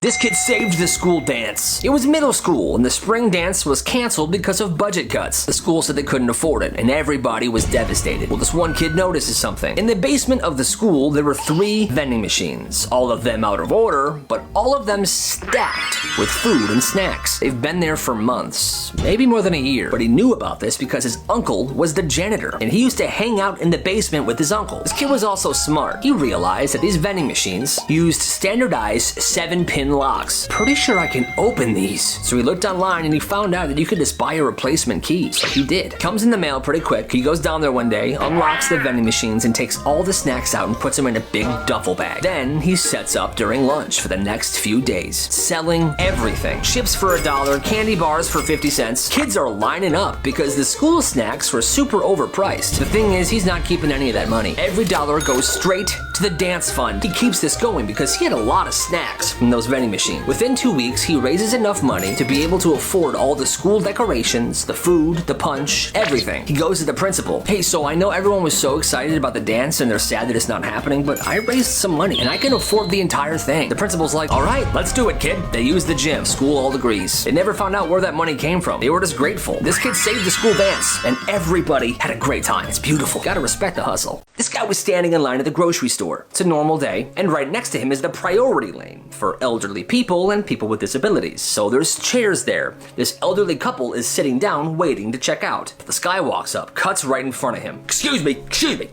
This kid saved the school dance. It was middle school, and the spring dance was canceled because of budget cuts. The school said they couldn't afford it, and everybody was devastated. Well, this one kid notices something. In the basement of the school, there were 3 vending machines. All of them out of order, but all of them stacked with food and snacks. They've been there for months, maybe more than a year. But he knew about this because his uncle was the janitor, and he used to hang out in the basement with his uncle. This kid was also smart. He realized that these vending machines used standardized 7-pin locks. Pretty sure I can open these. So he looked online and he found out that you could just buy a replacement key. So he did. Comes in the mail pretty quick. He goes down there one day, unlocks the vending machines, and takes all the snacks out and puts them in a big duffel bag. Then he sets up during lunch for the next few days, selling everything. Chips for $1, candy bars for 50 cents. Kids are lining up because the school snacks were super overpriced. The thing is, he's not keeping any of that money. Every dollar goes straight to the dance fund. He keeps this going because he had a lot of snacks from those vending machines. Within 2 weeks, he raises enough money to be able to afford all the school decorations, the food, the punch, everything. He goes to the principal. Hey, so I know everyone was so excited about the dance and they're sad that it's not happening, but I raised some money and I can afford the entire thing. The principal's like, all right, let's do it, kid. They use the gym. School all agrees. They never found out where that money came from. They were just grateful. This kid saved the school dance and everybody had a great time. It's beautiful. Gotta respect the hustle. This guy was standing in line at the grocery store. It's a normal day, and right next to him is the priority lane for elderly people and people with disabilities. So there's chairs there. This elderly couple is sitting down waiting to check out. This guy walks up, cuts right in front of him. Excuse me.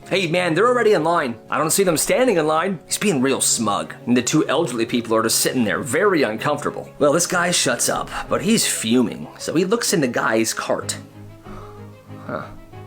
Hey man, they're already in line. I don't see them standing in line. He's being real smug. And the 2 elderly people are just sitting there, very uncomfortable. Well, this guy shuts up, but he's fuming. So he looks in the guy's cart.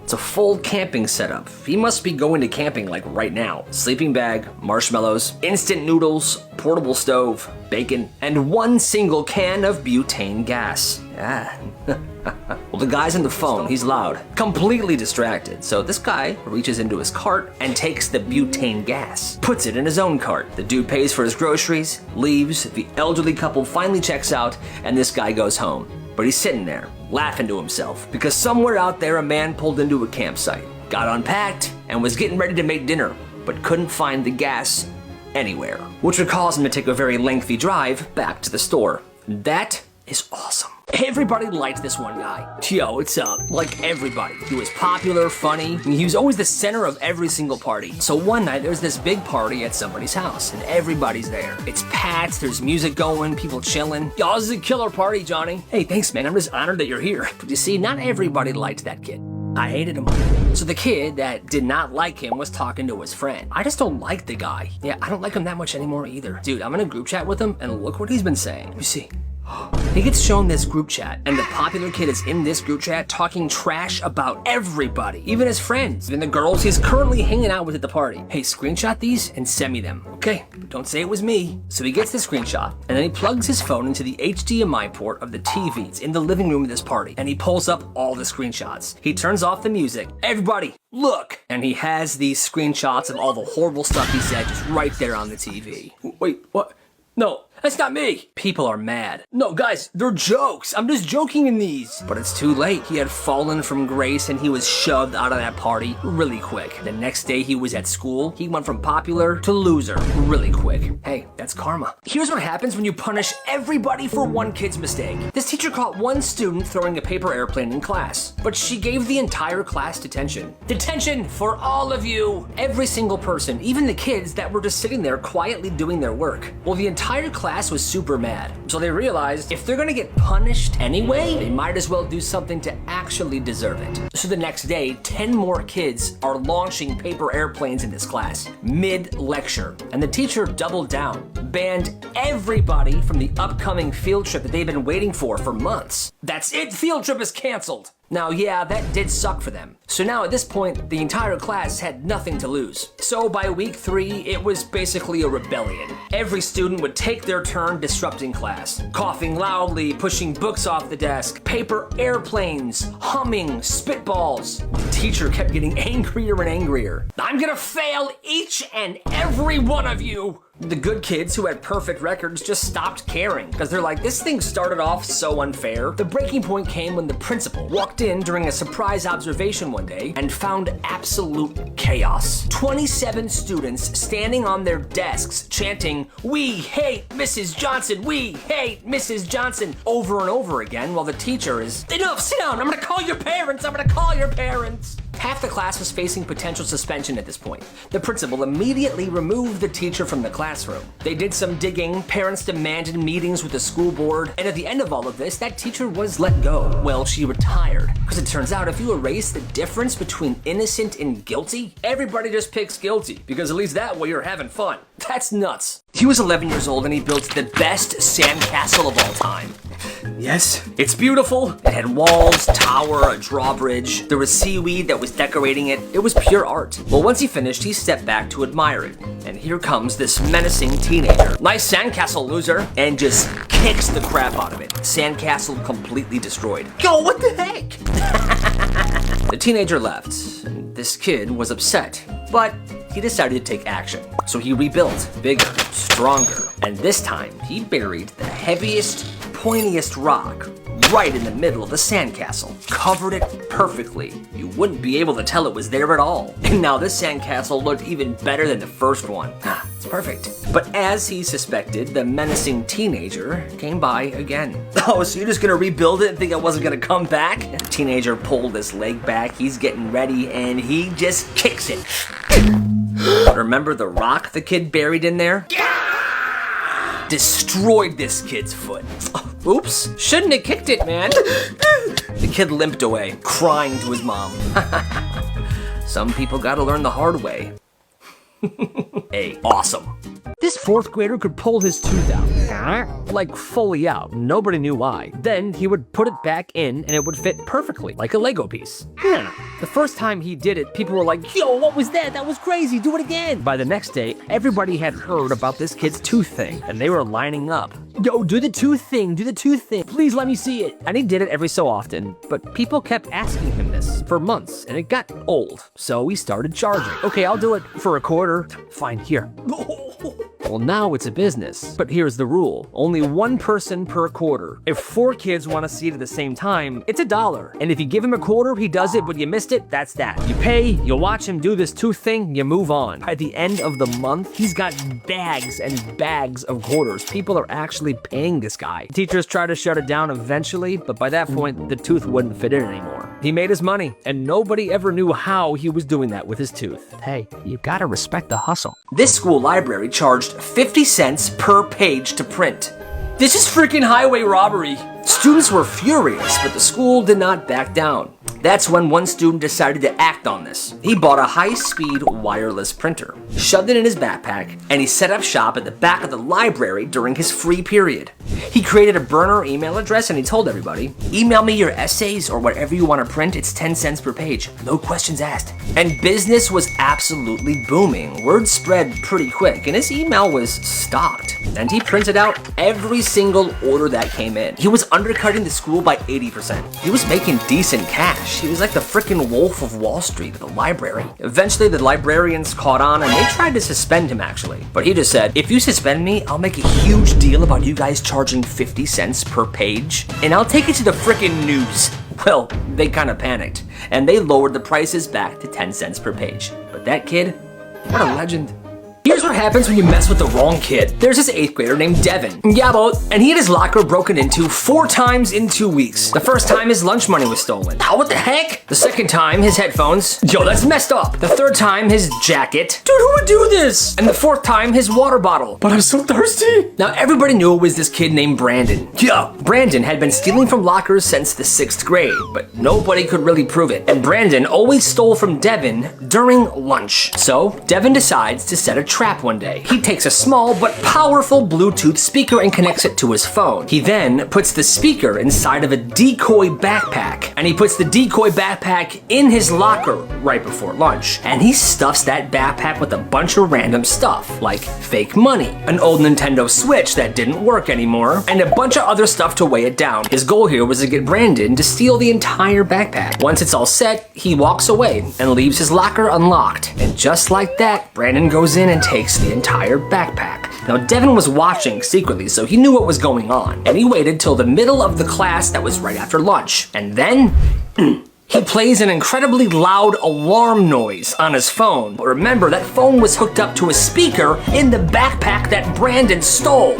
It's a full camping setup. He must be going to camping like right now. Sleeping bag, marshmallows, instant noodles, portable stove, bacon, and 1 single can of butane gas. Well, the guy's on the phone. He's loud, completely distracted. So this guy reaches into his cart and takes the butane gas, puts it in his own cart. The dude pays for his groceries, leaves, the elderly couple finally checks out, and this guy goes home. But he's sitting there, laughing to himself, because somewhere out there a man pulled into a campsite, got unpacked, and was getting ready to make dinner, but couldn't find the gas anywhere, which would cause him to take a very lengthy drive back to the store. That is awesome. Everybody liked this one guy. Yo, it's like everybody. He was popular, funny, and he was always the center of every single party. So one night, there's this big party at somebody's house, and everybody's there. It's packed, there's music going, people chilling. Yo, this is a killer party, Johnny. Hey, thanks, man. I'm just honored that you're here. But you see, not everybody liked that kid. I hated him. So the kid that did not like him was talking to his friend. I just don't like the guy. Yeah, I don't like him that much anymore either. Dude, I'm in a group chat with him, and look what he's been saying. You see. He gets shown this group chat, and the popular kid is in this group chat talking trash about everybody, even his friends, even the girls he's currently hanging out with at the party. Hey, screenshot these and send me them. Okay, but don't say it was me. So he gets the screenshot, and then he plugs his phone into the HDMI port of the TV. It's in the living room of this party, and he pulls up all the screenshots. He turns off the music. Everybody, look! And he has these screenshots of all the horrible stuff he said just right there on the TV. Wait, what? No. That's not me. People are mad. No, guys, they're jokes. I'm just joking in these. But it's too late. He had fallen from grace and he was shoved out of that party really quick. The next day he was at school. He went from popular to loser really quick. Hey, that's karma. Here's what happens when you punish everybody for one kid's mistake. This teacher caught one student throwing a paper airplane in class, but she gave the entire class detention. Detention for all of you. Every single person, even the kids that were just sitting there quietly doing their work. Well, the entire class was super mad. So they realized if they're gonna get punished anyway, they might as well do something to actually deserve it. So the next day, 10 more kids are launching paper airplanes in this class, mid-lecture. And the teacher doubled down, banned everybody from the upcoming field trip that they've been waiting for months. That's it, field trip is canceled. Now, yeah, that did suck for them. So now at this point, the entire class had nothing to lose. So by week 3, it was basically a rebellion. Every student would take their turn disrupting class, coughing loudly, pushing books off the desk, paper airplanes, humming, spitballs. The teacher kept getting angrier and angrier. I'm gonna fail each and every one of you. The good kids who had perfect records just stopped caring because they're like, this thing started off so unfair. The breaking point came when the principal walked in during a surprise observation one day and found absolute chaos. 27 students standing on their desks chanting, "We hate Mrs. Johnson, we hate Mrs. Johnson," over and over again while the teacher is, "Enough, sit down, I'm gonna call your parents, I'm gonna call your parents." Half the class was facing potential suspension at this point. The principal immediately removed the teacher from the classroom. They did some digging, parents demanded meetings with the school board, and at the end of all of this, that teacher was let go. Well, she retired. Because it turns out if you erase the difference between innocent and guilty, everybody just picks guilty, because at least that way you're having fun. That's nuts. He was 11 years old and he built the best sandcastle of all time. Yes, it's beautiful. It had walls, tower, a drawbridge. There was seaweed that was decorating it. It was pure art. Well, once he finished, he stepped back to admire it. And here comes this menacing teenager. "Nice sandcastle, loser," and just kicks the crap out of it. Sandcastle completely destroyed. Yo, what the heck? The teenager left. This kid was upset, but he decided to take action. So he rebuilt, bigger, stronger, and this time he buried the heaviest, pointiest rock right in the middle of the sandcastle. Covered it perfectly. You wouldn't be able to tell it was there at all. And now this sandcastle looked even better than the first one. It's perfect. But as he suspected, the menacing teenager came by again. "Oh, so you're just gonna rebuild it and think I wasn't gonna come back?" The teenager pulled his leg back, he's getting ready, and he just kicks it. Remember the rock the kid buried in there? Destroyed this kid's foot. Oops, shouldn't have kicked it, man. The kid limped away, crying to his mom. Some people gotta learn the hard way. Hey, awesome. This fourth grader could pull his tooth out, like fully out. Nobody knew why. Then he would put it back in and it would fit perfectly, like a Lego piece. Yeah. The first time he did it, people were like, "Yo, what was that? That was crazy, do it again." By the next day, everybody had heard about this kid's tooth thing and they were lining up. "Yo, do the tooth thing, do the tooth thing. Please let me see it." And he did it every so often, but people kept asking him this for months and it got old. So he started charging. "Okay, I'll do it for a quarter." "Fine, here." Well, now it's a business, but here's the rule. Only one person per quarter. If 4 kids want to see it at the same time, it's $1. And if you give him a quarter, he does it, but you missed it, that's that. You pay, you watch him do this tooth thing, you move on. By the end of the month, he's got bags and bags of quarters. People are actually paying this guy. Teachers try to shut it down eventually, but by that point, the tooth wouldn't fit in anymore. He made his money, and nobody ever knew how he was doing that with his tooth. Hey, you gotta respect the hustle. This school library charged 50 cents per page to print. This is freaking highway robbery. Students were furious, but the school did not back down. That's when one student decided to act on this. He bought a high-speed wireless printer, shoved it in his backpack, and he set up shop at the back of the library during his free period. He created a burner email address and he told everybody, "Email me your essays or whatever you want to print, it's 10 cents per page, no questions asked." And business was absolutely booming. Word spread pretty quick and his email was stocked. And he printed out every single order that came in. He was undercutting the school by 80%. He was making decent cash. He was like the frickin' Wolf of Wall Street of the library. Eventually the librarians caught on and they tried to suspend him actually. But he just said, "If you suspend me, I'll make a huge deal about you guys charging 50 cents per page and I'll take it to the frickin' news." Well, they kinda panicked and they lowered the prices back to 10 cents per page. But that kid, what a legend. Here's what happens when you mess with the wrong kid. There's this 8th grader named Devin. And he had his locker broken into 4 times in 2 weeks. The first time his lunch money was stolen. Oh, what the heck? The second time his headphones. Yo, that's messed up. The third time his jacket. Dude, who would do this? And the 4th time his water bottle. But I'm so thirsty. Now everybody knew it was this kid named Brandon. Yeah, Brandon had been stealing from lockers since the 6th grade, but nobody could really prove it. And Brandon always stole from Devin during lunch. So Devin decides to set a trap one day. He takes a small but powerful Bluetooth speaker and connects it to his phone. He then puts the speaker inside of a decoy backpack, and he puts the decoy backpack in his locker right before lunch. And he stuffs that backpack with a bunch of random stuff, like fake money, an old Nintendo Switch that didn't work anymore, and a bunch of other stuff to weigh it down. His goal here was to get Brandon to steal the entire backpack. Once it's all set, he walks away and leaves his locker unlocked. And just like that, Brandon goes in and takes the entire backpack. Now, Devin was watching secretly, so he knew what was going on, and he waited till the middle of the class that was right after lunch. And then, he plays an incredibly loud alarm noise on his phone. But remember, that phone was hooked up to a speaker in the backpack that Brandon stole.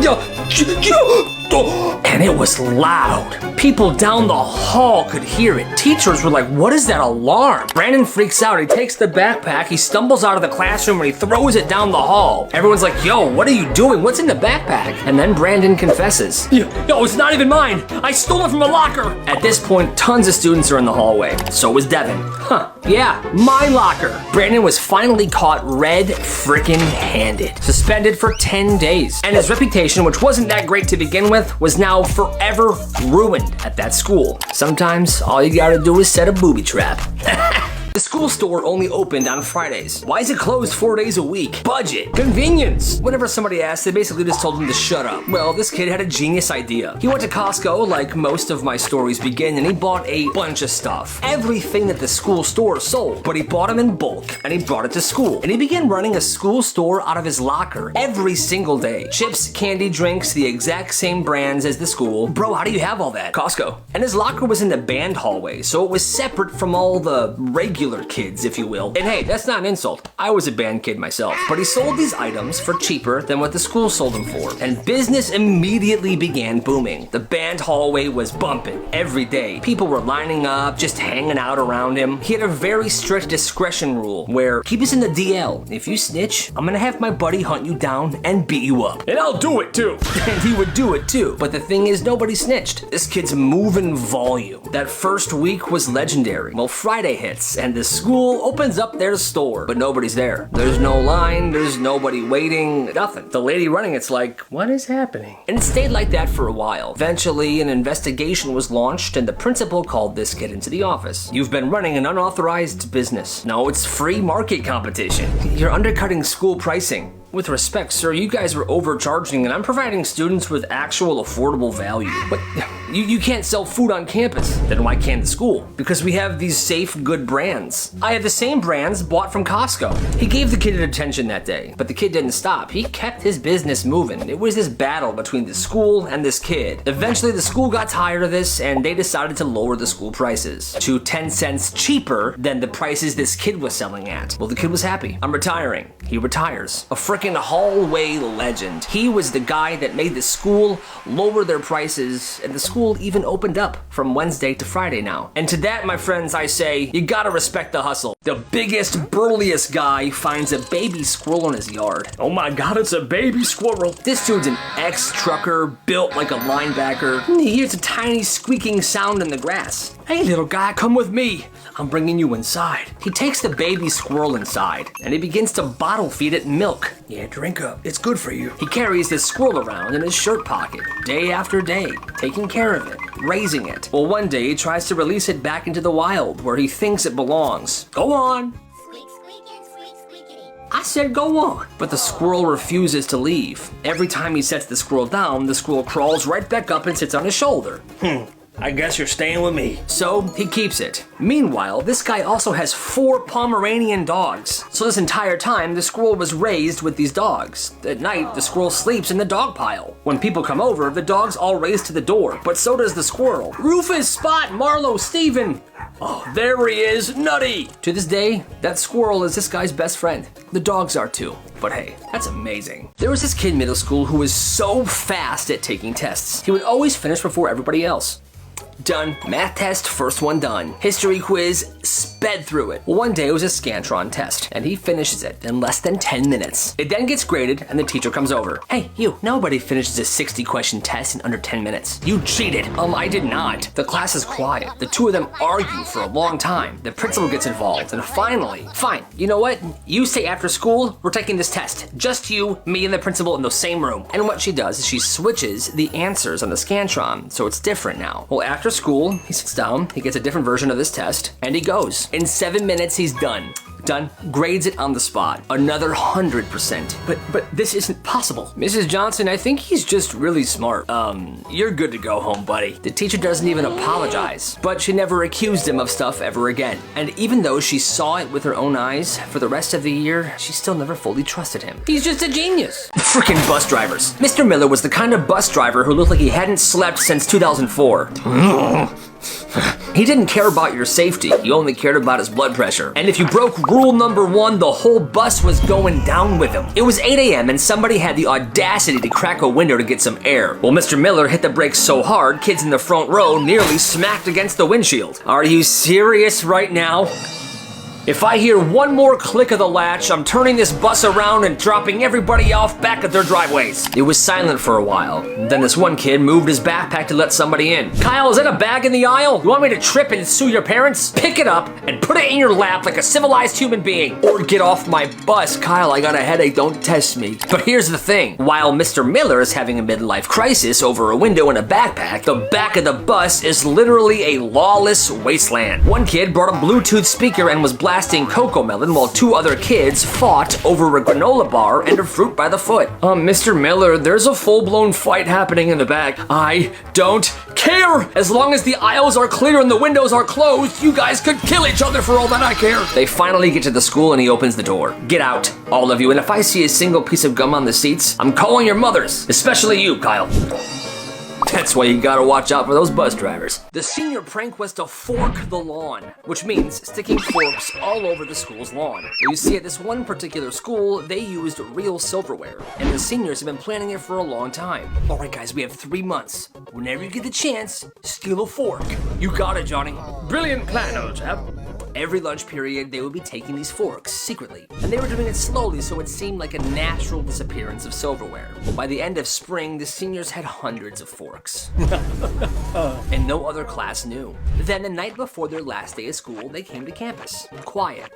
And it was loud. People down the hall could hear it. Teachers were like, what is that alarm? Brandon freaks out. He takes the backpack, he stumbles out of the classroom, and he throws it down the hall. Everyone's like, yo, what are you doing? What's in the backpack? And then Brandon confesses. Yo, it's not even mine. I stole it from a locker. At this point, tons of students are in the hallway. So was Devin. Huh, yeah, my locker. Brandon was finally caught red frickin' handed. Suspended for 10 days. And his reputation, which wasn't that great to begin with, was now forever ruined at that school. Sometimes all you gotta do is set a booby trap. The school store only opened on Fridays. Why is it closed 4 days a week? Budget. Convenience. Whenever somebody asked, they basically just told him to shut up. Well, this kid had a genius idea. He went to Costco, like most of my stories begin, and he bought a bunch of stuff. Everything that the school store sold, but he bought them in bulk, and he brought it to school. And he began running a school store out of his locker every single day. Chips, candy, drinks, the exact same brands as the school. Bro, how do you have all that? Costco. And his locker was in the band hallway, so it was separate from all the regular kids, if you will. And hey, that's not an insult. I was a band kid myself. But he sold these items for cheaper than what the school sold them for. And business immediately began booming. The band hallway was bumping every day. People were lining up, just hanging out around him. He had a very strict discretion rule where keep us in the DL. If you snitch, I'm gonna have my buddy hunt you down and beat you up. And I'll do it too. And he would do it too. But the thing is, nobody snitched. This kid's moving volume. That first week was legendary. Well, Friday hits and the school opens up their store, but nobody's there. There's no line, there's nobody waiting, nothing. The lady running it's like, what is happening? And it stayed like that for a while. Eventually, an investigation was launched and the principal called this kid into the office. You've been running an unauthorized business. No, it's free market competition. You're undercutting school pricing. With respect, sir, you guys were overcharging and I'm providing students with actual affordable value. But you can't sell food on campus. Then why can't the school? Because we have these safe, good brands. I have the same brands bought from Costco. He gave the kid an attention that day, but the kid didn't stop. He kept his business moving. It was this battle between the school and this kid. Eventually, the school got tired of this and they decided to lower the school prices to 10 cents cheaper than the prices this kid was selling at. Well, the kid was happy. I'm retiring. He retires. A frickin' hallway legend. He was the guy that made the school lower their prices, and the school even opened up from Wednesday to Friday now. And to that, my friends, I say, you gotta respect the hustle. The biggest, burliest guy finds a baby squirrel in his yard. Oh my God, it's a baby squirrel. This dude's an ex-trucker, built like a linebacker. He hears a tiny squeaking sound in the grass. Hey, little guy, come with me. I'm bringing you inside. He takes the baby squirrel inside, and he begins to bottle feed it milk. Yeah, drink up. It's good for you. He carries this squirrel around in his shirt pocket, day after day, taking care of it, raising it. Well, one day he tries to release it back into the wild, where he thinks it belongs. Go on. I said go on. But the squirrel refuses to leave. Every time he sets the squirrel down, the squirrel crawls right back up and sits on his shoulder. I guess you're staying with me. So he keeps it. Meanwhile, this guy also has 4 Pomeranian dogs. So this entire time, the squirrel was raised with these dogs. At night, the squirrel sleeps in the dog pile. When people come over, the dogs all race to the door, but so does the squirrel. Rufus, Spot, Marlowe, Steven. Oh, there he is, Nutty. To this day, that squirrel is this guy's best friend. The dogs are too. But hey, that's amazing. There was this kid in middle school who was so fast at taking tests. He would always finish before everybody else. Done. Math test, first one done. History quiz, sped through it. Well, one day it was a Scantron test, and he finishes it in less than 10 minutes. It then gets graded, and the teacher comes over. Hey, you, nobody finishes a 60-question test in under 10 minutes. You cheated. I did not. The class is quiet. The two of them argue for a long time. The principal gets involved, and finally, fine, you know what? You stay after school, we're taking this test. Just you, me, and the principal in the same room. And what she does is she switches the answers on the Scantron, so it's different now. Well, after school, he sits down, he gets a different version of this test, and he goes. In 7 minutes, he's done. Done. Grades it on the spot. Another 100%. But this isn't possible. Mrs. Johnson, I think he's just really smart. You're good to go home, buddy. The teacher doesn't even apologize, but she never accused him of stuff ever again. And even though she saw it with her own eyes, for the rest of the year, she still never fully trusted him. He's just a genius. Freaking bus drivers. Mr. Miller was the kind of bus driver who looked like he hadn't slept since 2004. He didn't care about your safety, he only cared about his blood pressure. And if you broke rule number 1, the whole bus was going down with him. It was 8 a.m. and somebody had the audacity to crack a window to get some air. Well, Mr. Miller hit the brakes so hard, kids in the front row nearly smacked against the windshield. Are you serious right now? If I hear one more click of the latch, I'm turning this bus around and dropping everybody off back at their driveways. It was silent for a while. Then this one kid moved his backpack to let somebody in. Kyle, is that a bag in the aisle? You want me to trip and sue your parents? Pick it up and put it in your lap like a civilized human being. Or get off my bus. Kyle, I got a headache, don't test me. But here's the thing. While Mr. Miller is having a midlife crisis over a window and a backpack, the back of the bus is literally a lawless wasteland. One kid brought a Bluetooth speaker and was blasting Cocoa Melon while 2 other kids fought over a granola bar and a fruit by the foot. Mr. Miller, there's a full-blown fight happening in the back. I don't care! As long as the aisles are clear and the windows are closed, you guys could kill each other for all that I care. They finally get to the school and he opens the door. Get out, all of you, and if I see a single piece of gum on the seats, I'm calling your mothers, especially you, Kyle. That's why you gotta watch out for those bus drivers. The senior prank was to fork the lawn, which means sticking forks all over the school's lawn. You see, at this one particular school, they used real silverware, and the seniors have been planning it for a long time. All right, guys, we have 3 months. Whenever you get the chance, steal a fork. You got it, Johnny. Brilliant plan, old chap. Every lunch period, they would be taking these forks secretly, and they were doing it slowly so it seemed like a natural disappearance of silverware. Well, by the end of spring, the seniors had hundreds of forks. And no other class knew. Then the night before their last day of school, they came to campus, quiet.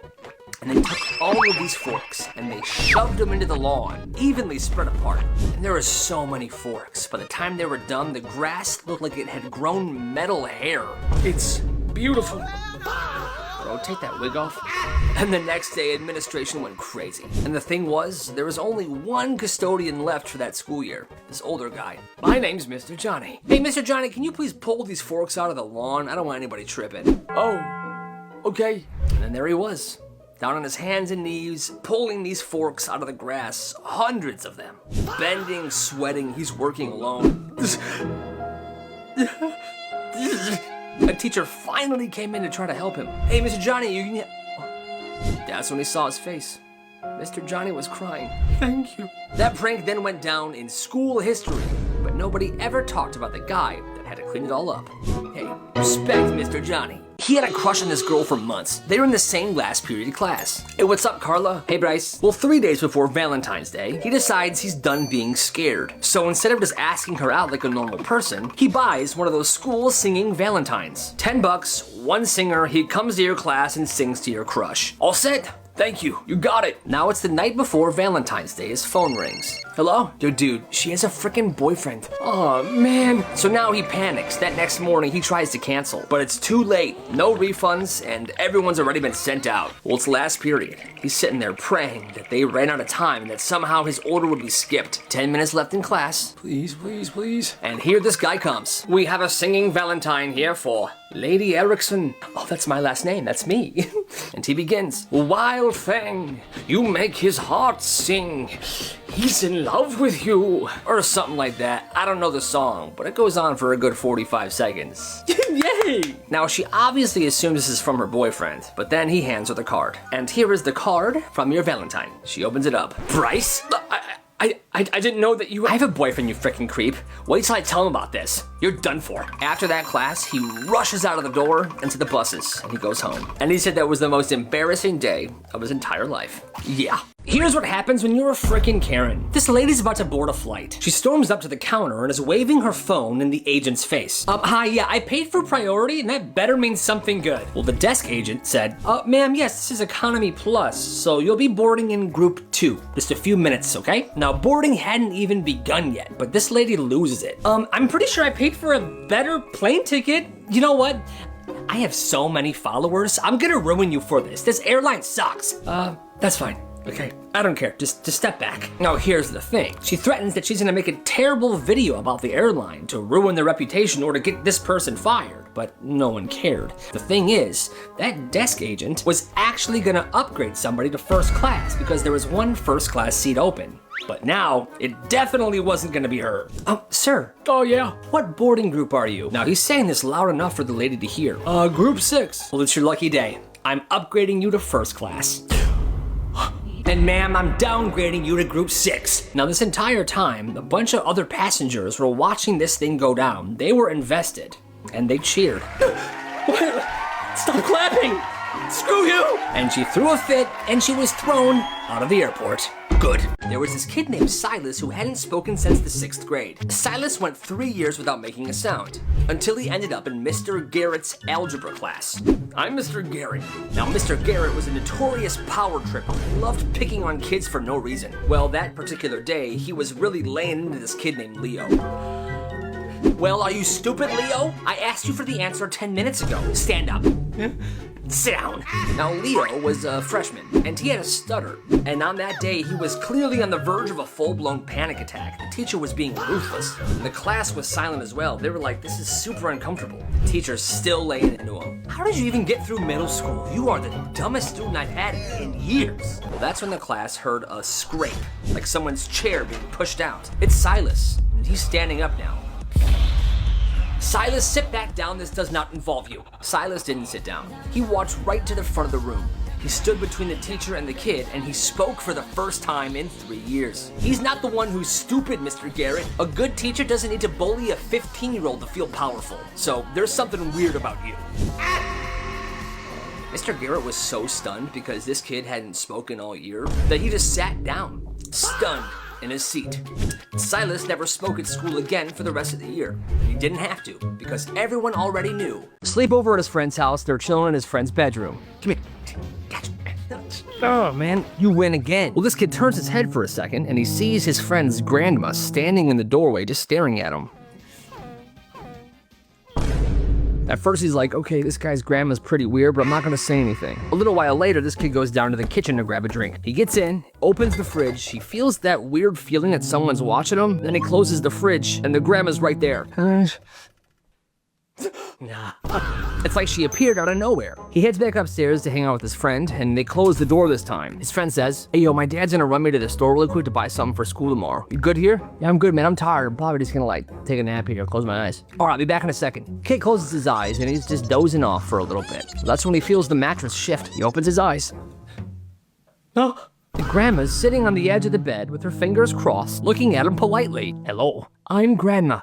And they took all of these forks and they shoved them into the lawn, evenly spread apart. And there were so many forks. By the time they were done, the grass looked like it had grown metal hair. It's beautiful. Bro, take that wig off. And the next day, administration went crazy. And the thing was, there was only one custodian left for that school year. This older guy. My name's Mr. Johnny. Hey, Mr. Johnny, can you please pull these forks out of the lawn? I don't want anybody tripping. Oh, okay. And then there he was, down on his hands and knees, pulling these forks out of the grass. Hundreds of them. Bending, sweating, he's working alone. A teacher finally came in to try to help him. Hey, Mr. Johnny, you can... That's when he saw his face. Mr. Johnny was crying. Thank you. That prank then went down in school history, but nobody ever talked about the guy that had to clean it all up. Hey, respect Mr. Johnny. He had a crush on this girl for months. They were in the same last period class. Hey, what's up, Carla? Hey, Bryce. Well, 3 days before Valentine's Day, he decides he's done being scared. So instead of just asking her out like a normal person, he buys one of those school singing Valentines. $10, one singer, he comes to your class and sings to your crush. All set? Thank you. You got it. Now it's the night before Valentine's Day. His phone rings. Hello? Yo, dude, she has a freaking boyfriend. Oh, man. So now he panics. That next morning, he tries to cancel. But it's too late. No refunds, and everyone's already been sent out. Well, it's last period. He's sitting there praying that they ran out of time and that somehow his order would be skipped. 10 minutes left in class. Please, please, please. And here this guy comes. We have a singing Valentine here for Lady Erickson. Oh, that's my last name. That's me. And he begins. Wild thing, you make his heart sing. He's in love with you. Or something like that. I don't know the song, but it goes on for a good 45 seconds. Yay! Now, she obviously assumes this is from her boyfriend, but then he hands her the card. And here is the card from your Valentine. She opens it up. Bryce? I didn't know that you... I have a boyfriend, you freaking creep. Wait till I tell him about this. You're done for. After that class, he rushes out of the door into the buses, and he goes home. And he said that was the most embarrassing day of his entire life. Yeah. Here's what happens when you're a frickin' Karen. This lady's about to board a flight. She storms up to the counter and is waving her phone in the agent's face. Hi, yeah, I paid for priority and that better mean something good. Well, the desk agent said, ma'am, yes, this is economy plus, so you'll be boarding in group 2. Just a few minutes, okay? Now, boarding hadn't even begun yet, but this lady loses it. I'm pretty sure I paid for a better plane ticket. You know what? I have so many followers. I'm gonna ruin you for this. This airline sucks. That's fine. Okay, I don't care, just step back. Now here's the thing. She threatens that she's gonna make a terrible video about the airline to ruin their reputation or to get this person fired, but no one cared. The thing is, that desk agent was actually gonna upgrade somebody to first class because there was one first class seat open. But now, it definitely wasn't gonna be her. Oh, sir. Oh, yeah. What boarding group are you? Now he's saying this loud enough for the lady to hear. Group 6. Well, it's your lucky day. I'm upgrading you to first class. And ma'am, I'm downgrading you to group 6. Now this entire time, a bunch of other passengers were watching this thing go down. They were invested, and they cheered. Stop clapping! Screw you! And she threw a fit, and she was thrown out of the airport. Good. There was this kid named Silas who hadn't spoken since the 6th grade. Silas went 3 years without making a sound, until he ended up in Mr. Garrett's algebra class. I'm Mr. Garrett. Now, Mr. Garrett was a notorious power tripper who loved picking on kids for no reason. Well, that particular day, he was really laying into this kid named Leo. Well, are you stupid, Leo? I asked you for the answer 10 minutes ago. Stand up. Sit down. Now, Leo was a freshman, and he had a stutter. And on that day, he was clearly on the verge of a full-blown panic attack. The teacher was being ruthless. The class was silent as well. They were like, this is super uncomfortable. The teacher's still laying into him. How did you even get through middle school? You are the dumbest student I've had in years. Well, that's when the class heard a scrape, like someone's chair being pushed out. It's Silas, and he's standing up now. Silas, sit back down. This does not involve you. Silas didn't sit down. He walked right to the front of the room. He stood between the teacher and the kid, and he spoke for the first time in 3 years. He's not the one who's stupid, Mr. Garrett. A good teacher doesn't need to bully a 15-year-old to feel powerful. So there's something weird about you. Mr. Garrett was so stunned because this kid hadn't spoken all year that he just sat down, stunned, in his seat. Silas never spoke at school again for the rest of the year. He didn't have to, because everyone already knew. Sleepover at his friend's house, they're chilling in his friend's bedroom. Come here. Gotcha. Oh, man, you win again. Well, this kid turns his head for a second, and he sees his friend's grandma standing in the doorway just staring at him. At first he's like, okay, this guy's grandma's pretty weird, but I'm not gonna say anything. A little while later, this kid goes down to the kitchen to grab a drink. He gets in, opens the fridge, he feels that weird feeling that someone's watching him, then he closes the fridge, and the grandma's right there. It's like she appeared out of nowhere. He heads back upstairs to hang out with his friend, and they close the door this time. His friend says, hey, yo, my dad's gonna run me to the store really quick to buy something for school tomorrow. You good here? Yeah, I'm good, man. I'm tired. I'm probably just gonna, take a nap here, close my eyes. All right, I'll be back in a second. Kid closes his eyes, and he's just dozing off for a little bit. That's when he feels the mattress shift. He opens his eyes. Oh. The grandma's sitting on the edge of the bed with her fingers crossed, looking at him politely. Hello, I'm Grandma.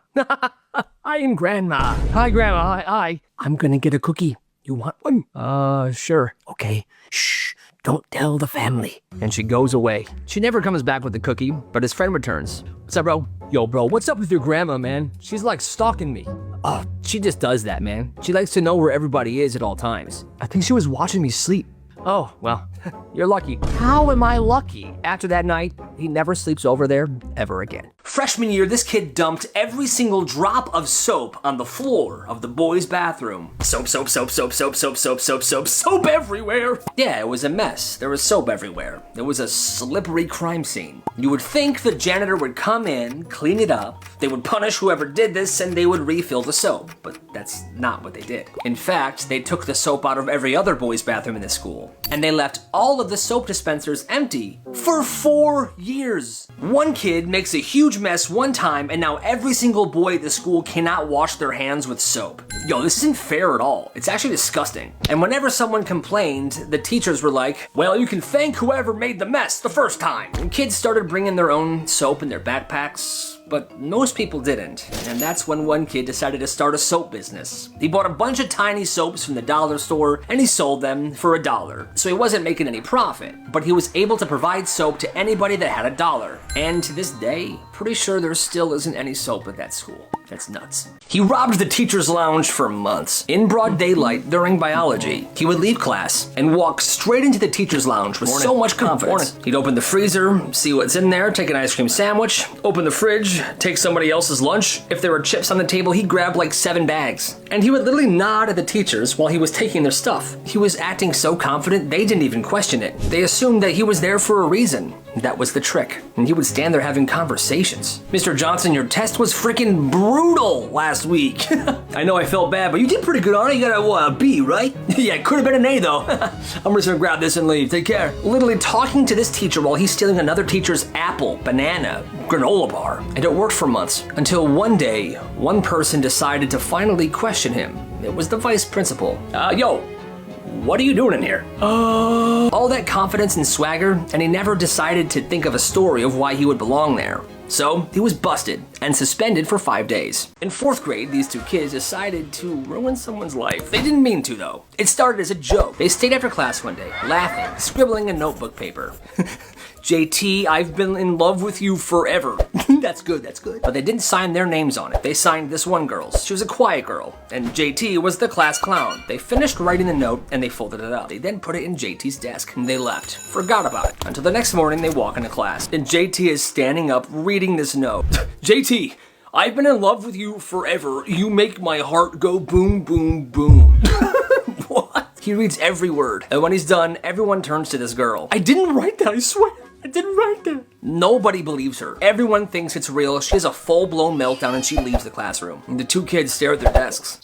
I am Grandma. Hi, Grandma. Hi. I'm gonna get a cookie. You want one? Sure. Okay. Shh. Don't tell the family. And she goes away. She never comes back with the cookie, but his friend returns. What's up, bro? Yo, bro, what's up with your grandma, man? She's like stalking me. Oh, she just does that, man. She likes to know where everybody is at all times. I think she was watching me sleep. Oh, well, you're lucky. How am I lucky? After that night, he never sleeps over there ever again. Freshman year, this kid dumped every single drop of soap on the floor of the boys' bathroom. Soap, soap, soap, soap, soap, soap, soap, soap, soap, soap everywhere. Yeah, it was a mess. There was soap everywhere. It was a slippery crime scene. You would think the janitor would come in, clean it up, they would punish whoever did this, and they would refill the soap. But that's not what they did. In fact, they took the soap out of every other boys' bathroom in the school, and they left all of the soap dispensers empty for 4 years. One kid makes a huge mess one time, and now every single boy at the school cannot wash their hands with soap. Yo, this isn't fair at all. It's actually disgusting. And whenever someone complained, the teachers were like, well, you can thank whoever made the mess the first time. And kids started bringing their own soap in their backpacks, but most people didn't. And that's when one kid decided to start a soap business. He bought a bunch of tiny soaps from the dollar store, and he sold them for $1. So he wasn't making any profit, but he was able to provide soap to anybody that had $1. And to this day, pretty sure there still isn't any soap at that school. That's nuts. He robbed the teacher's lounge for months. In broad daylight during biology, he would leave class and walk straight into the teacher's lounge with so much confidence. He'd open the freezer, see what's in there, take an ice cream sandwich, open the fridge, take somebody else's lunch. If there were chips on the table, he'd grab like 7 bags. And he would literally nod at the teachers while he was taking their stuff. He was acting so confident, they didn't even question it. They assumed that he was there for a reason. That was the trick. And he would stand there having conversations. Mr. Johnson, your test was freaking brutal last week. I know I felt bad, but you did pretty good on it. You got a B, right? Yeah, it could have been an A though. I'm just gonna grab this and leave. Take care. Literally talking to this teacher while he's stealing another teacher's apple, banana, granola bar. And it worked for months until one day, one person decided to finally question him. It was the vice principal. Yo, what are you doing in here? All that confidence and swagger, and he never decided to think of a story of why he would belong there. So he was busted and suspended for 5 days. In 4th grade, these 2 kids decided to ruin someone's life. They didn't mean to though. It started as a joke. They stayed after class one day, laughing, scribbling in notebook paper. JT, I've been in love with you forever. That's good, that's good. But they didn't sign their names on it. They signed this one girl's. She was a quiet girl, and JT was the class clown. They finished writing the note, and they folded it up. They then put it in JT's desk, and they left. Forgot about it. Until the next morning, they walk into class, and JT is standing up, reading this note. JT, I've been in love with you forever. You make my heart go boom, boom, boom. What? He reads every word, and when he's done, everyone turns to this girl. I didn't write that, I swear. I didn't write that. Nobody believes her. Everyone thinks it's real. She has a full-blown meltdown and she leaves the classroom. And the 2 kids stare at their desks.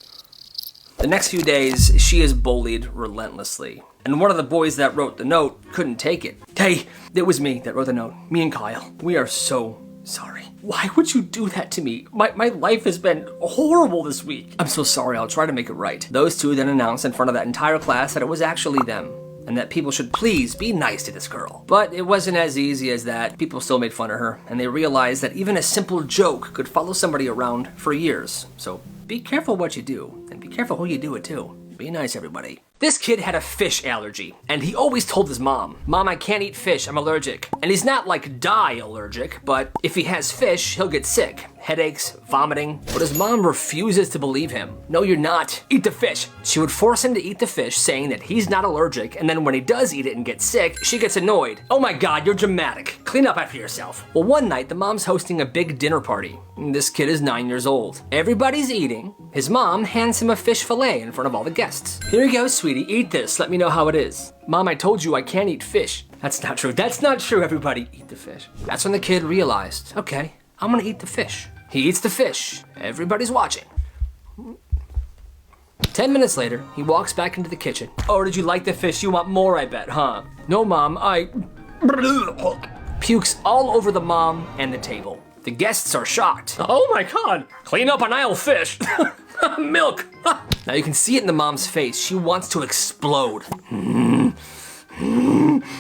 The next few days, she is bullied relentlessly. And one of the boys that wrote the note couldn't take it. Hey, it was me that wrote the note. Me and Kyle. We are so sorry. Why would you do that to me? My life has been horrible this week. I'm so sorry. I'll try to make it right. Those 2 then announced in front of that entire class that it was actually them, and that people should please be nice to this girl. But it wasn't as easy as that. People still made fun of her, and they realized that even a simple joke could follow somebody around for years. So be careful what you do, and be careful who you do it to. Be nice, everybody. This kid had a fish allergy, and he always told his mom, Mom, I can't eat fish, I'm allergic. And he's not like die allergic, but if he has fish, he'll get sick. Headaches, vomiting, but his mom refuses to believe him. No, you're not. Eat the fish. She would force him to eat the fish, saying that he's not allergic, and then when he does eat it and gets sick, she gets annoyed. Oh my God, you're dramatic. Clean up after yourself. Well, one night, the mom's hosting a big dinner party. This kid is 9 years old. Everybody's eating. His mom hands him a fish fillet in front of all the guests. Here you go, sweetie, eat this. Let me know how it is. Mom, I told you I can't eat fish. That's not true. That's not true, everybody. Eat the fish. That's when the kid realized, okay, I'm gonna eat the fish. He eats the fish. Everybody's watching. 10 minutes later, he walks back into the kitchen. Oh, did you like the fish? You want more, I bet, huh? No, Mom, I... Pukes all over the mom and the table. The guests are shocked. Oh my God, clean up an aisle fish. Milk. Now you can see it in the mom's face. She wants to explode.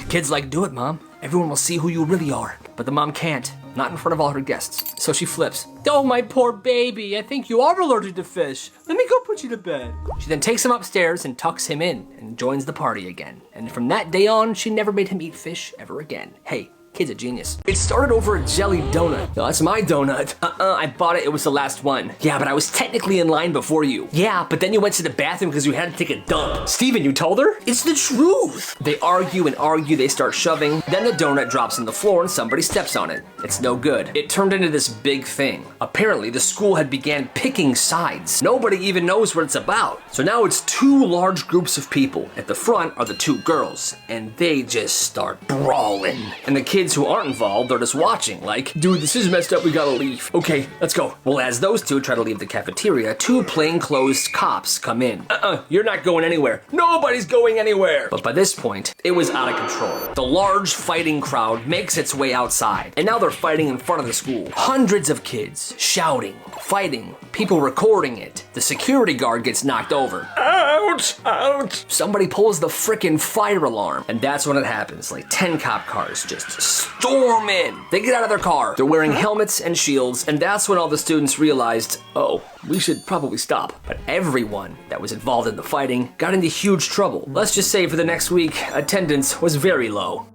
Kid's like, do it, Mom. Everyone will see who you really are. But the mom can't, not in front of all her guests. So she flips. Oh, my poor baby, I think you are allergic to fish. Let me go put you to bed. She then takes him upstairs and tucks him in and joins the party again. And from that day on, she never made him eat fish ever again. Hey, kid's a genius. It started over a jelly donut. No, that's my donut. I bought it, it was the last one. Yeah, but I was technically in line before you. Yeah, but then you went to the bathroom because you had to take a dump. Steven, you told her? It's the truth. They argue and argue, they start shoving. Then the donut drops on the floor and somebody steps on it. It's no good. It turned into this big thing. Apparently, the school had began picking sides. Nobody even knows what it's about. So now it's 2 large groups of people. At the front are the 2 girls, and they just start brawling. And the kids who aren't involved are just watching, like, dude, this is messed up, we gotta leave. Okay, let's go. Well, as those 2 try to leave the cafeteria, 2 plainclothes cops come in. You're not going anywhere. Nobody's going anywhere. But by this point, it was out of control. The large fighting crowd makes its way outside, and now they're fighting in front of the school. Hundreds of kids shouting, fighting, people recording it. The security guard gets knocked over. Ouch, ouch. Somebody pulls the frickin' fire alarm, and that's when it happens. Like 10 cop cars just storm in. They get out of their car. They're wearing helmets and shields, and that's when all the students realized, oh, we should probably stop. But everyone that was involved in the fighting got into huge trouble. Let's just say for the next week, attendance was very low.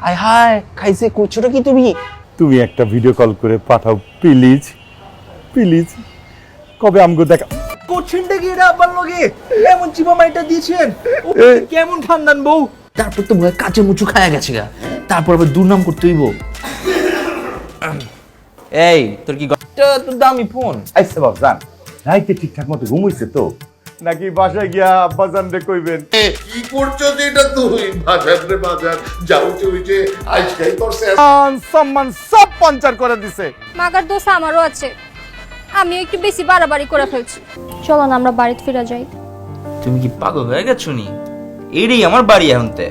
হায় হায় খাইছে কুচুটা কি তুমি তুমি একটা video call করে পাঠাও please please কবে আমগো দেখা কোচিনটা কি এটা আব্বার লগে এমন চিপা মাইটা দিয়েছেন কেমন খানদান বউ তারপর তো ভয় কাচে মুচু খায়া গেছে গা তারপর আবার দুর্নাম করতে হইব এই তোর কি তোর দামি ফোন আইসে বাবজান রাইতে ঠিকঠাক মতো ঘুমাইছে তো নাকি বাসায় গিয়া আব্বাজান রে কইবেন কি করছো যে এটা তুই বাজার রে বাজার যাও চুইছে আজকাই করছে সম্মান সব পাঞ্চার করে দিছে মাগার দোষ আমারও আছে আমি একটু বেশি বাড়াবাড়ি করে ফেলছি চলো না আমরা বাড়িতে ফিরে যাই তুমি কি পাগল হয়ে গেছো নি এইটাই আমার বাড়ি এখনতে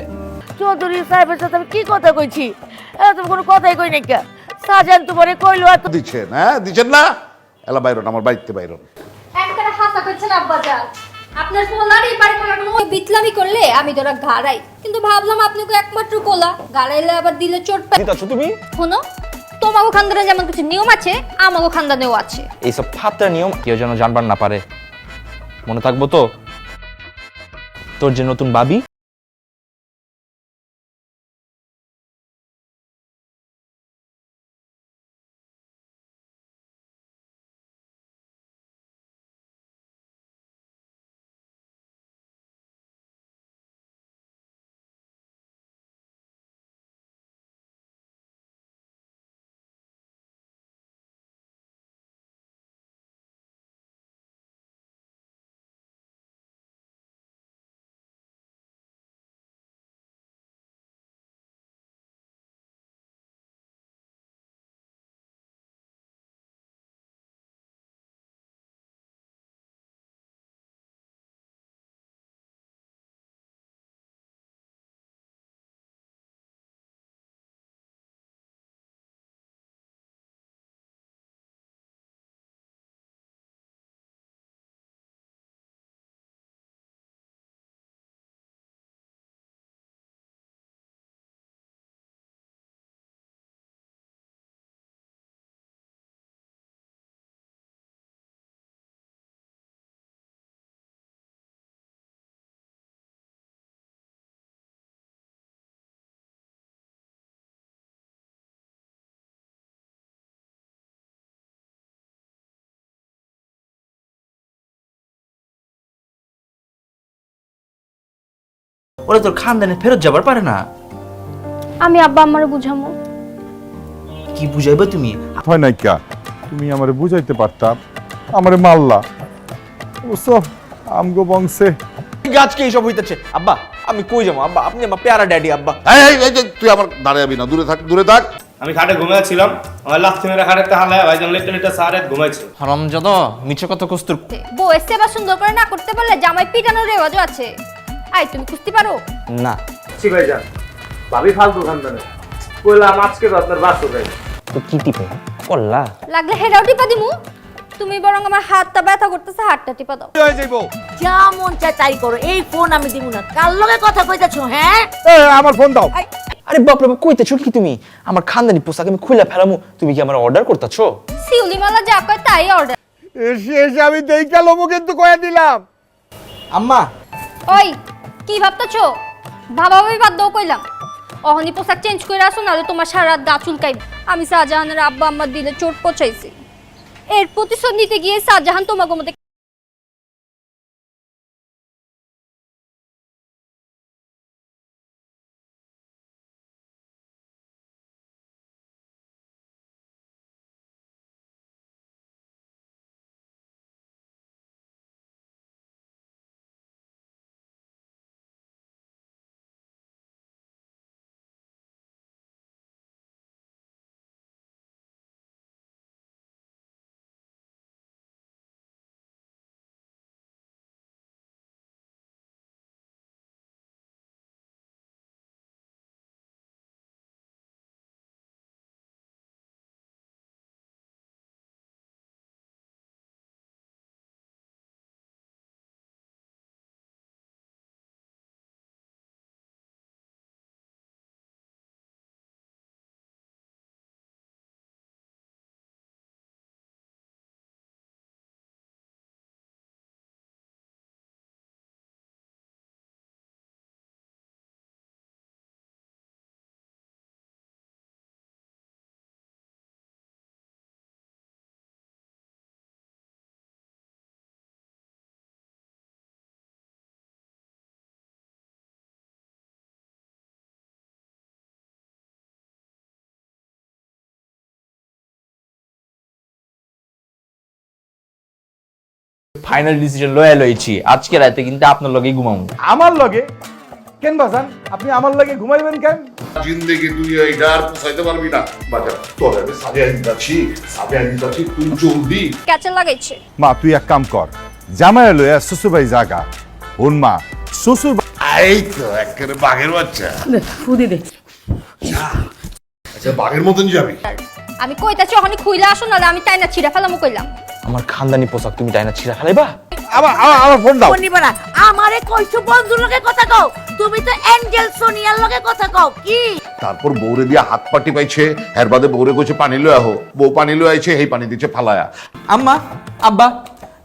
চৌধুরী সাহেবের সাথে আমি কি কথা কইছি তুমি কোনো কথাই কই নাই কা সাজান তোমারে কইলো এত দিচ্ছেন হ্যাঁ দিচ্ছেন না এলা বাইরন আমার বাড়িতে বাইরন একটা হাসা করছেন আব্বাজান আপনার পোলার এই বাড়ি থাকার কোনো বিতলামি করলে আমি তোরা ঘাড়াই কিন্তু ভাবলাম আপনাকে একমাত্র পোলা ঘাড়াইলে আবার দিলে চোট পাই তুমি শোনো তোমাগো খানদানে যেমন কিছু নিয়ম আছে আমাগো খানদানেও আছে এইসব ফাত্রা নিয়ম কেউ যেন জানবার না পারে মনে থাকবো তো তোর যে নতুন বাবি ওরা তোর খানদানে ফেরত যাবার পারে না আমি আব্বা আমারে বুঝামো কি বুঝাইবে তুমি হয় নাই কা তুমি আমারে বুঝাইতে পারতাম আমারে মারলা ওসব আমগো বংশে গাছকে এইসব হইতেছে আব্বা আমি কই যাবো আব্বা আপনি আমার প্যারা ড্যাডি আব্বা এই যে তুই আমার দাঁড়াবি না দূরে থাক দূরে থাক আমি খাটে ঘুমিয়েছিলাম আমার লাথি মেরে খাটেতে হালায় ভাইজান লেটে লেটে সারে ঘুমাইছে হারামজাদা মিছে কথা কস্তুর বউয়ের সেবা সুন্দর করে না করতে পারলে জামাই পিটানোর রেওয়াজও আছে আই তুমি কুস্তি পারো না ছি ভাইজান ভাবি ফালতু খানদানে কইলাম আজকে তো আপনার বাসু ভাই তো কি টিপে করলা লাগলে হেরাও টিপা দিমু তুমি বরং আমার হাতটা ব্যথা করতেছে হাতটা টিপা দাও হয়ে যাইবো যা মন চায় তাই করো এই ফোন আমি দিব না কার লগে কথা কইতাছো হ্যাঁ আমার ফোন দাও আরে বাপ রে বাপ কইতেছো কি তুমি আমার খানদানি পোশাক আমি খুলে ফেলামু তুমি কি আমার অর্ডার করতেছো শিউলি মালা যা কয় তাই অর্ডার শেষ আমি দেইকা লমু কিন্তু কয়ে দিলাম আম্মা ওই কি ভাবতেছো ভাবাভাবি বাদ দাও কইলাম অহনি পোশাক চেঞ্জ করে আসো নাহলে তোমার সারা রাত গা চুলকাইবে আমি শাহজাহানের আব্বা আম্মার দিলে চোট পচাইছি এর প্রতিশোধ নিতে গিয়ে শাহজাহান তোমাকে মধ্যে ফাইনাল ডিসিশন লয়ে লইছি আজকে রাতে কিন্তু আপনার লগেই ঘুমাবো। আমার লগে কেন বাজান? আপনি আমার লগে ঘুমাইবেন কেন? জিন্দেগি তুই এইটা আর পোষাইতে পারবি না বাজার। তোর আমি সাজিয়ে দিতাছি তুই জলদি। ক্যাচে লাগাইছে। মা তুই এক কাম কর, জামাই লইয়া শ্বশুর বাড়ি জাগা। ওন মা শ্বশুর এই তো একেবারে বাঘের বাচ্চা। ফুদি দে। আচ্ছা বাঘের মতন যাবি। আমি কইতাছি ওখানে খুইলা আসো নালে আমি টাইনা ছিড়া ফেলামু কইলাম। আমার খানদানি পোশাক তুমি তাই না ছিঁড়া ফেলাইবা? আমার ফোন দাও। নিবা না আমারে কইছো বন্ধুর লগে কথা কও, তুমি তো এঞ্জেল সোনিয়ার লগে কথা কও কি? তারপর বউরে দিয়া হাত পাটি পাইছে, এর বাদে বউরে কইছে পানি লয়ে আহো, বউ পানি লয়ে আইছে, এই পানি দিচ্ছে ফালায়া। আম্মা আব্বা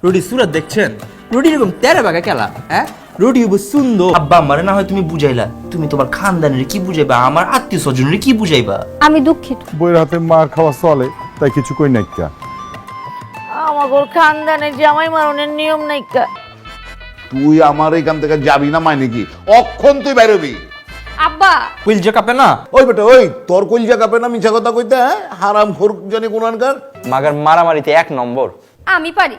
রুডি সুরত দেখছেন? রুডি এরকম তেরে বাগা খেলা, হ্যাঁ রুডি হবো সুন্দর। আব্বা আমারে না হয় তুমি বুঝাইলা, তুমি তোমার খানদানের কি বুঝাইবা, আমার আত্মীয় স্বজনের কি বুঝাইবা? আমি দুঃখিত। বইয়ের হাতে মার খাওয়া চলে, তাই কিছু কই নাই কা। আমাগো খানদানে জামাই মারনের নিয়ম নাইকা। তুই আমার এখান থেকে যাবি না মানে কি? অক্ষণ তুই বেরোবি। আব্বা কুইল যে কাপে না ওই বেটা ওই তোর কইলজা কাপে না মিছা কথা কইতে, হ্যাঁ হারাম খোর জানি কোনানকার। মাগার মারামারিতে এক নম্বর। আমি পারি।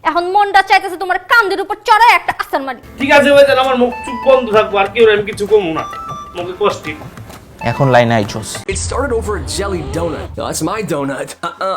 এখন মনটা চাইতেছে তোমার কান্দের উপর চড়ায় একটা আসান মারি। ঠিক আছে ভাই, তাহলে আমার মুখ চুপ বন্ধ থাকবো, আর কেউ আমি কিছু কমু না, মুখে কষ্টি। এখন লাইনে আইছস। It started over a jelly donut. No, that's my donut.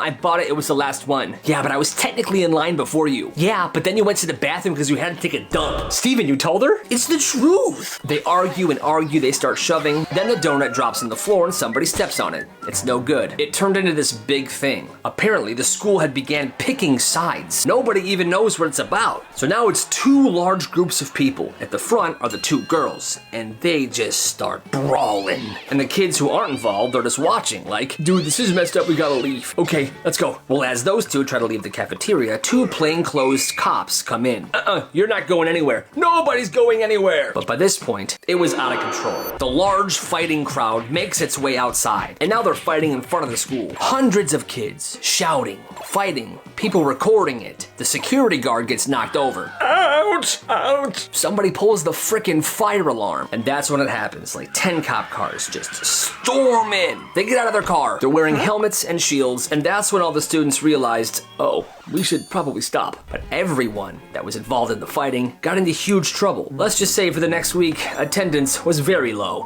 I bought it. It was the last one. Yeah, but I was technically in line before you. Yeah, but then you went to the bathroom because you had to take a dump. Steven, you told her? It's the truth. They argue and argue. They start shoving. Then the donut drops on the floor and somebody steps on it. It's no good. It turned into this big thing. Apparently, the school had began picking sides. Nobody even knows what it's about. So now it's two large groups of people. At the front are the two girls, and they just start brawling. And the kids who aren't involved are just watching, like, dude, this is messed up, we gotta leave. Okay, let's go. Well, as those two try to leave the cafeteria, two plainclothes cops come in. You're not going anywhere. Nobody's going anywhere. But by this point, it was out of control. The large fighting crowd makes its way outside, and now they're fighting in front of the school. Hundreds of kids shouting, fighting, people recording it. The security guard gets knocked over. Ouch! Ouch! Somebody pulls the frickin' fire alarm, and that's when it happens. Like 10 cop cars just storm in. They get out of their car. They're wearing helmets and shields, and that's when all the students realized, oh, we should probably stop. But everyone that was involved in the fighting got into huge trouble. Let's just say for the next week, attendance was very low.